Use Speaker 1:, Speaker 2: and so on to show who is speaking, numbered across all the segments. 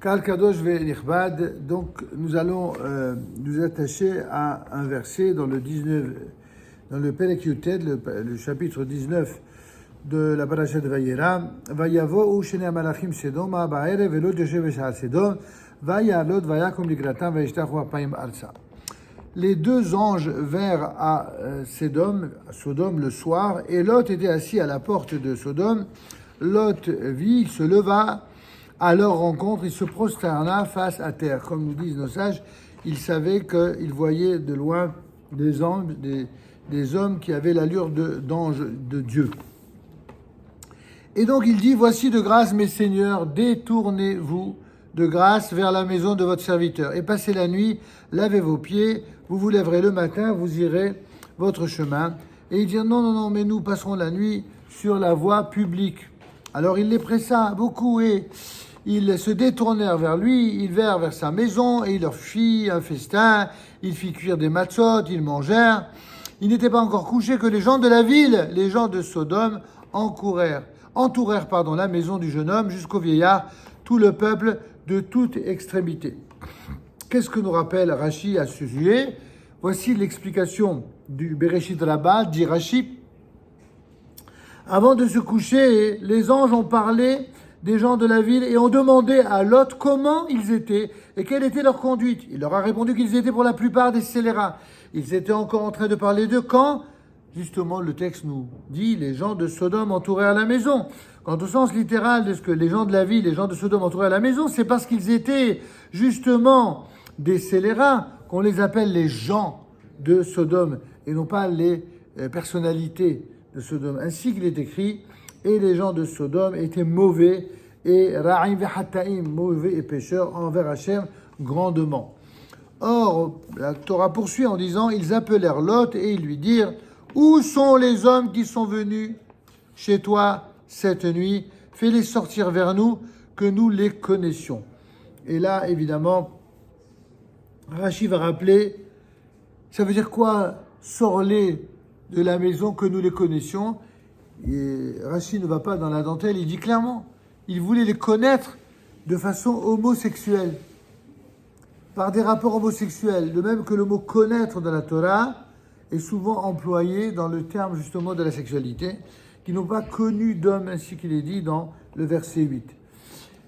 Speaker 1: Kal Kadosh ve'nichbad, donc nous allons nous attacher à un verset dans le 19, dans le Perek Yuted, le chapitre 19 de la paracha de Vayera. Vayavo shene amalachim Sedom ba'erev ve'lo yoshev b'sha'ar Sedom vayalot vayakum likratam vayishtachu apayim arsa. Les deux anges vinrent à Sodome le soir, et Lot était assis à la porte de Sodome. Lot vit, il se leva à leur rencontre, il se prosterna face à terre. Comme nous disent nos sages, il savait qu'il voyait de loin des hommes qui avaient l'allure d'anges de Dieu. Et donc il dit, voici de grâce mes seigneurs, détournez-vous de grâce vers la maison de votre serviteur, et passez la nuit, lavez vos pieds, vous vous lèverez le matin, vous irez votre chemin. Et ils dirent, non, mais nous passerons la nuit sur la voie publique. Alors il les pressa beaucoup, et ils se détournèrent vers lui, ils vinrent vers sa maison, et il leur fit un festin, il fit cuire des matzot, ils mangèrent. Il n'était pas encore couché que les gens de la ville, les gens de Sodome, entourèrent la maison du jeune homme jusqu'au vieillard, tout le peuple de toute extrémité. Qu'est-ce que nous rappelle Rashi à ce sujet? Voici l'explication du Bereshit Rabbah, dit Rashi. Avant de se coucher, les anges ont parlé des gens de la ville et ont demandé à Lot comment ils étaient et quelle était leur conduite. Il leur a répondu qu'ils étaient pour la plupart des scélérats. Ils étaient encore en train de parler d'eux quand, justement, le texte nous dit, les gens de Sodome entourèrent la maison. Quant au sens littéral de ce que les gens de la ville, les gens de Sodome entourèrent la maison, c'est parce qu'ils étaient justement des scélérats qu'on les appelle les gens de Sodome et non pas les personnalités de Sodome. Ainsi qu'il est écrit, et les gens de Sodome étaient mauvais et ra'im ve'hattaim, mauvais et pécheurs envers Hachem grandement. Or, la Torah poursuit en disant, ils appelèrent Lot et ils lui dirent, où sont les hommes qui sont venus chez toi cette nuit? Fais-les sortir vers nous, que nous les connaissions. Et là, évidemment, Rashi va rappeler, ça veut dire quoi? Sors-les de la maison, que nous les connaissions. Et Rashi ne va pas dans la dentelle, il dit clairement, il voulait les connaître de façon homosexuelle, par des rapports homosexuels, de même que le mot connaître dans la Torah est souvent employé dans le terme justement de la sexualité, qui n'ont pas connu d'homme, ainsi qu'il est dit dans le verset 8.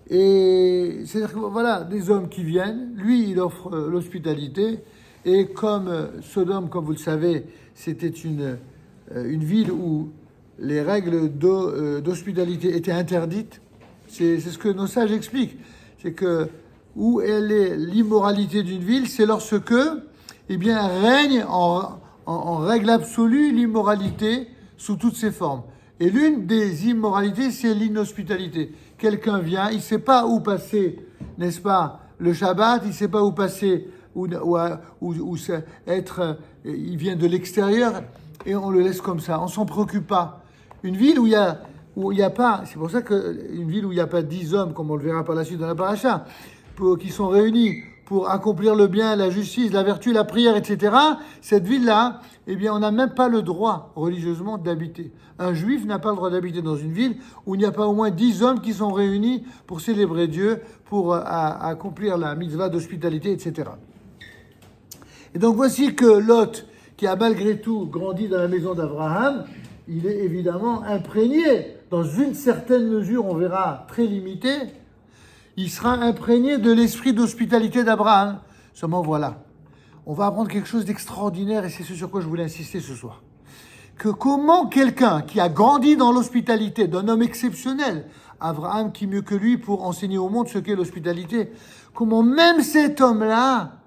Speaker 1: Et c'est-à-dire que voilà, des hommes qui viennent, lui il offre l'hospitalité, et comme Sodome, comme vous le savez, c'était une ville où les règles d'hospitalité étaient interdites, c'est ce que nos sages expliquent, c'est que où elle est l'immoralité d'une ville, c'est lorsque règne en règle absolue l'immoralité sous toutes ses formes. Et l'une des immoralités, c'est l'inhospitalité. Quelqu'un vient, il ne sait pas où passer, n'est-ce pas, le Shabbat, il ne sait pas où passer, il vient de l'extérieur et on le laisse comme ça, on ne s'en préoccupe pas. Une ville où il y a pas, c'est pour ça qu'une ville où il n'y a pas 10 hommes, comme on le verra par la suite dans la paracha, qui sont réunis pour accomplir le bien, la justice, la vertu, la prière, etc., cette ville-là, on n'a même pas le droit, religieusement, d'habiter. Un juif n'a pas le droit d'habiter dans une ville où il n'y a pas au moins 10 hommes qui sont réunis pour célébrer Dieu, pour accomplir la mitzvah d'hospitalité, etc. Et donc voici que Lot, qui a malgré tout grandi dans la maison d'Abraham, il est évidemment imprégné, dans une certaine mesure, on verra très limitée, il sera imprégné de l'esprit d'hospitalité d'Abraham. Seulement voilà, on va apprendre quelque chose d'extraordinaire et c'est ce sur quoi je voulais insister ce soir. Que comment quelqu'un qui a grandi dans l'hospitalité d'un homme exceptionnel, Abraham qui mieux que lui pour enseigner au monde ce qu'est l'hospitalité, comment même cet homme-là,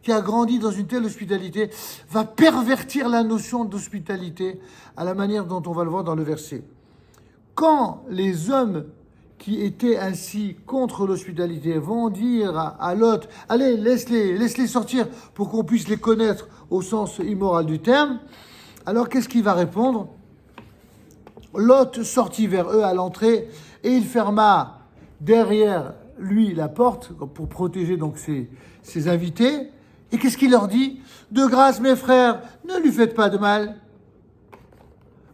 Speaker 1: qui a grandi dans une telle hospitalité, va pervertir la notion d'hospitalité à la manière dont on va le voir dans le verset. Quand les hommes qui étaient ainsi contre l'hospitalité vont dire à Lot, allez, laisse-les sortir pour qu'on puisse les connaître au sens immoral du terme, alors qu'est-ce qu'il va répondre? Lot sortit vers eux à l'entrée et il ferma derrière lui la porte pour protéger donc ses invités. Et qu'est-ce qu'il leur dit? De grâce, mes frères, ne lui faites pas de mal.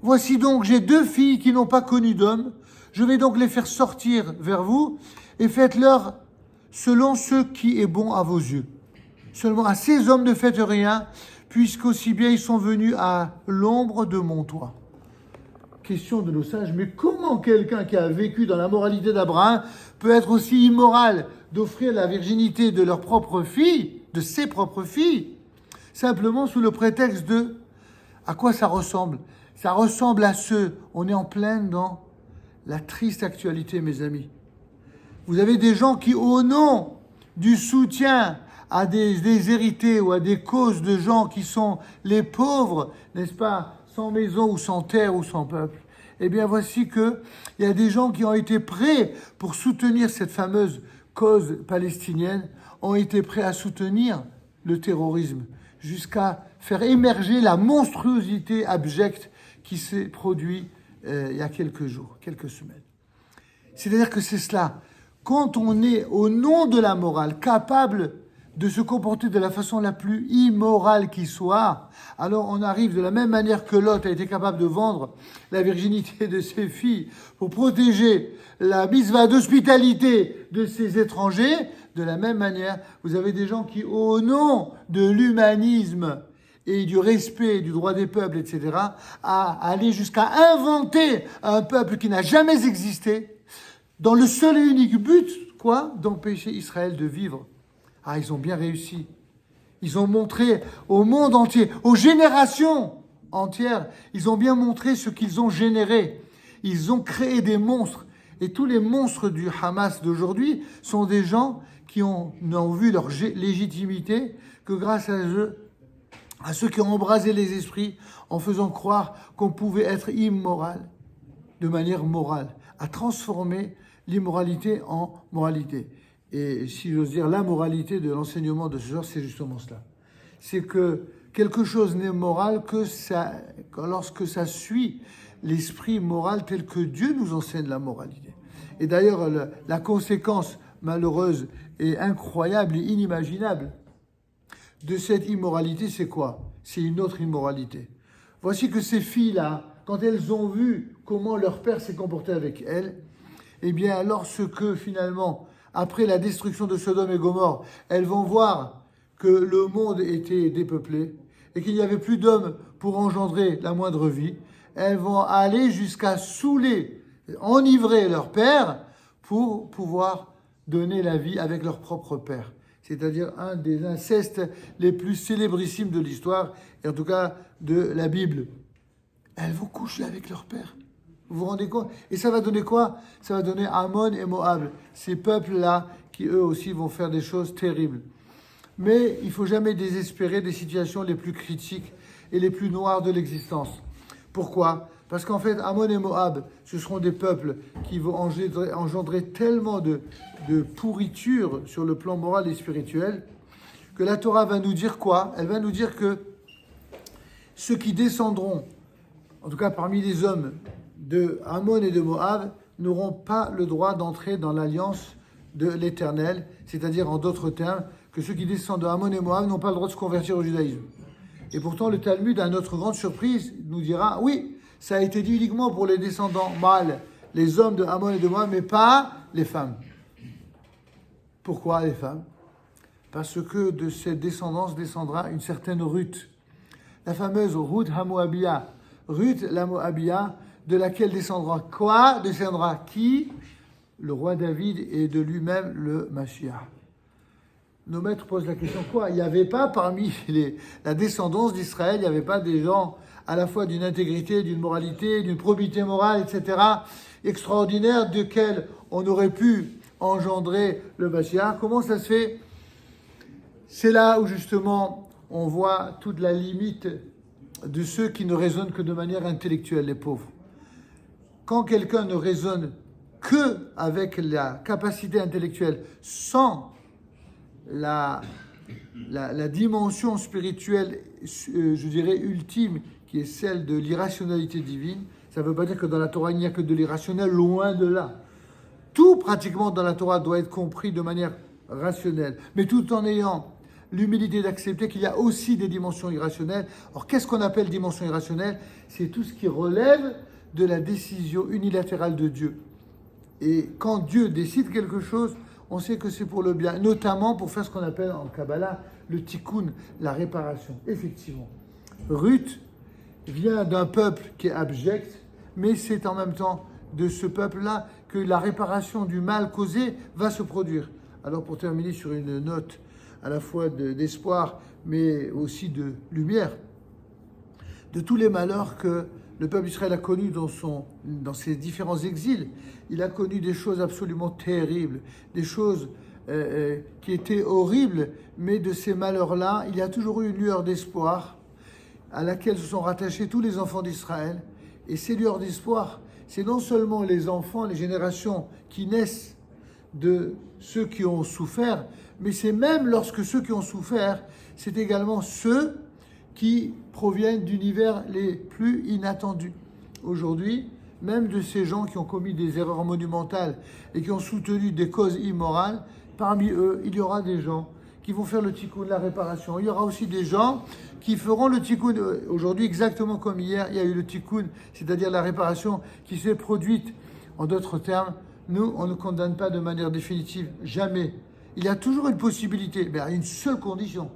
Speaker 1: Voici donc, j'ai 2 filles qui n'ont pas connu d'homme. Je vais donc les faire sortir vers vous et faites-leur selon ce qui est bon à vos yeux. Seulement à ces hommes ne faites rien, puisqu'aussi bien ils sont venus à l'ombre de mon toit. Question de nos sages, mais comment quelqu'un qui a vécu dans la moralité d'Abraham peut être aussi immoral d'offrir la virginité de leur propre fille, de ses propres filles, simplement sous le prétexte de... À quoi ça ressemble? Ça ressemble à on est en pleine dans la triste actualité, mes amis. Vous avez des gens qui, au nom du soutien à des hérités ou à des causes de gens qui sont les pauvres, n'est-ce pas, sans maison ou sans terre ou sans peuple, eh bien voici qu'il y a des gens qui ont été prêts pour soutenir cette fameuse cause palestinienne, ont été prêts à soutenir le terrorisme, jusqu'à faire émerger la monstruosité abjecte qui s'est produite il y a quelques jours, quelques semaines. C'est-à-dire que c'est cela. Quand on est, au nom de la morale, capable de se comporter de la façon la plus immorale qui soit, alors on arrive de la même manière que Lot a été capable de vendre la virginité de ses filles pour protéger la mitzvah d'hospitalité de ses étrangers, de la même manière, vous avez des gens qui, au nom de l'humanisme et du respect du droit des peuples, etc., à aller jusqu'à inventer un peuple qui n'a jamais existé, dans le seul et unique but, quoi, d'empêcher Israël de vivre. Ah, ils ont bien réussi. Ils ont montré au monde entier, aux générations entières, ils ont bien montré ce qu'ils ont généré. Ils ont créé des monstres. Et tous les monstres du Hamas d'aujourd'hui sont des gens qui n'ont vu leur légitimité que grâce à ceux qui ont embrasé les esprits en faisant croire qu'on pouvait être immoral de manière morale, à transformer l'immoralité en moralité. Et si j'ose dire, la moralité de l'enseignement de ce genre, c'est justement cela. C'est que quelque chose n'est moral que lorsque ça suit l'esprit moral tel que Dieu nous enseigne la moralité. Et d'ailleurs, la conséquence malheureuse et incroyable et inimaginable de cette immoralité, c'est quoi? C'est une autre immoralité. Voici que ces filles-là, quand elles ont vu comment leur père s'est comporté avec elles, eh bien, lorsque finalement, après la destruction de Sodome et Gomorrhe, elles vont voir que le monde était dépeuplé et qu'il n'y avait plus d'hommes pour engendrer la moindre vie, elles vont aller jusqu'à saouler, enivrer leur père pour pouvoir donner la vie avec leur propre père. C'est-à-dire un des incestes les plus célébrissimes de l'histoire, et en tout cas de la Bible. Elles vont coucher avec leur père. Vous vous rendez compte? Et ça va donner quoi? Ça va donner Ammon et Moab, ces peuples-là qui eux aussi vont faire des choses terribles. Mais il ne faut jamais désespérer des situations les plus critiques et les plus noires de l'existence. Pourquoi? Parce qu'en fait, Ammon et Moab, ce seront des peuples qui vont engendrer tellement de pourriture sur le plan moral et spirituel que la Torah va nous dire quoi? Elle va nous dire que ceux qui descendront, en tout cas parmi les hommes de Ammon et de Moab, n'auront pas le droit d'entrer dans l'alliance de l'Éternel, c'est-à-dire en d'autres termes, que ceux qui descendent de Ammon et Moab n'ont pas le droit de se convertir au judaïsme. Et pourtant, le Talmud, à notre grande surprise, nous dira, oui, ça a été dit uniquement pour les descendants mâles, les hommes de Ammon et de Moab, mais pas les femmes. Pourquoi les femmes? Parce que de cette descendance descendra une certaine Ruth, la fameuse Ruth HaMoabia, Ruth la Moabia, de laquelle descendra quoi? Descendra qui? Le roi David et de lui-même le Mashiach. Nos maîtres posent la question, quoi? Il n'y avait pas parmi la descendance d'Israël, il n'y avait pas des gens à la fois d'une intégrité, d'une moralité, d'une probité morale, etc., extraordinaire, desquels on aurait pu engendrer le Mashiach. Comment ça se fait? C'est là où justement on voit toute la limite de ceux qui ne raisonnent que de manière intellectuelle, les pauvres. Quand quelqu'un ne raisonne que avec la capacité intellectuelle, sans la dimension spirituelle, je dirais ultime, qui est celle de l'irrationalité divine, ça ne veut pas dire que dans la Torah il n'y a que de l'irrationnel, loin de là. Tout pratiquement dans la Torah doit être compris de manière rationnelle, mais tout en ayant l'humilité d'accepter qu'il y a aussi des dimensions irrationnelles. Or, qu'est-ce qu'on appelle dimension irrationnelle? C'est tout ce qui relève de la décision unilatérale de Dieu. Et quand Dieu décide quelque chose, on sait que c'est pour le bien, notamment pour faire ce qu'on appelle en Kabbalah le tikkun, la réparation. Effectivement, Ruth vient d'un peuple qui est abject, mais c'est en même temps de ce peuple-là que la réparation du mal causé va se produire. Alors pour terminer sur une note à la fois d'espoir, mais aussi de lumière, de tous les malheurs que le peuple d'Israël a connus dans ses différents exils, il a connu des choses absolument terribles, des choses qui étaient horribles, mais de ces malheurs-là, il y a toujours eu une lueur d'espoir à laquelle se sont rattachés tous les enfants d'Israël. Et ces lueurs d'espoir, c'est non seulement les enfants, les générations qui naissent de ceux qui ont souffert, mais c'est même lorsque ceux qui ont souffert, c'est également ceux qui proviennent d'univers les plus inattendus. Aujourd'hui, même de ces gens qui ont commis des erreurs monumentales et qui ont soutenu des causes immorales, parmi eux, il y aura des gens qui vont faire le tikkun, la réparation. Il y aura aussi des gens qui feront le tikkun. Aujourd'hui, exactement comme hier, il y a eu le tikkun, c'est-à-dire la réparation qui s'est produite. En d'autres termes, nous, on ne condamne pas de manière définitive, jamais. Il y a toujours une possibilité, mais à une seule condition,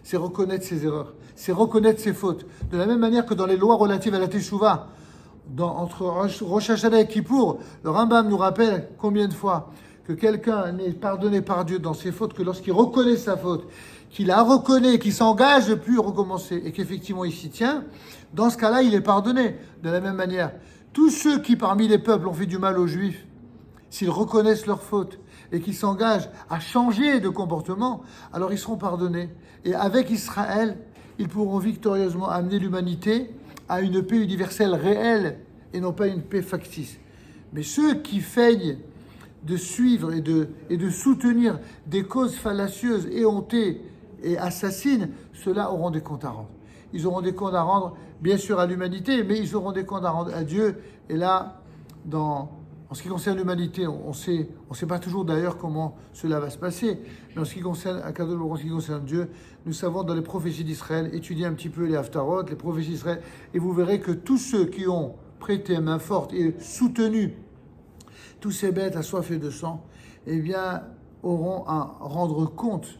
Speaker 1: c'est reconnaître ses erreurs, c'est reconnaître ses fautes. De la même manière que dans les lois relatives à la Teshuvah, entre Rosh Hashanah et Kippour, le Rambam nous rappelle combien de fois que quelqu'un n'est pardonné par Dieu dans ses fautes que lorsqu'il reconnaît sa faute, qu'il la reconnaît, qu'il s'engage de plus recommencer et qu'effectivement il s'y tient, dans ce cas-là, il est pardonné. De la même manière, tous ceux qui parmi les peuples ont fait du mal aux Juifs, s'ils reconnaissent leurs fautes et qu'ils s'engagent à changer de comportement, alors ils seront pardonnés. Et avec Israël, ils pourront victorieusement amener l'humanité à une paix universelle réelle et non pas une paix factice. Mais ceux qui feignent de suivre et de soutenir des causes fallacieuses, éhontées et assassines, ceux-là auront des comptes à rendre. Ils auront des comptes à rendre, bien sûr, à l'humanité, mais ils auront des comptes à rendre à Dieu. Et là, en ce qui concerne l'humanité, on sait pas toujours d'ailleurs comment cela va se passer, mais en ce qui concerne Akadosh, en ce qui concerne Dieu, nous savons dans les prophéties d'Israël, étudiez un petit peu les Haftarot, les prophéties d'Israël, et vous verrez que tous ceux qui ont prêté main forte et soutenu tous ces bêtes assoiffées de sang, eh bien, auront à rendre compte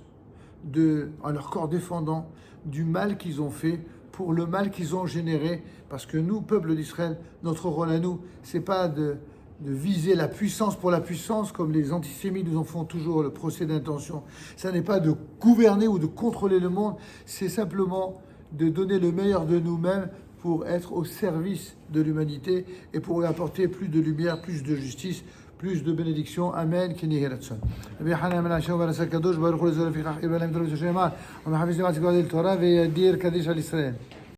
Speaker 1: à leur corps défendant du mal qu'ils ont fait, pour le mal qu'ils ont généré, parce que nous, peuple d'Israël, notre rôle à nous, c'est pas de viser la puissance pour la puissance, comme les antisémites nous en font toujours le procès d'intention. Ça n'est pas de gouverner ou de contrôler le monde, c'est simplement de donner le meilleur de nous-mêmes pour être au service de l'humanité et pour y apporter plus de lumière, plus de justice, plus de bénédiction. Amen. Kini Hiratson. Rabbi Hanan Ben Ashau Ben Asakadosh Baruch Hu Lezer Fichach Ibn Lam Torah Shema. On a hafiz Torah ve Yadir Kaddish al Israël.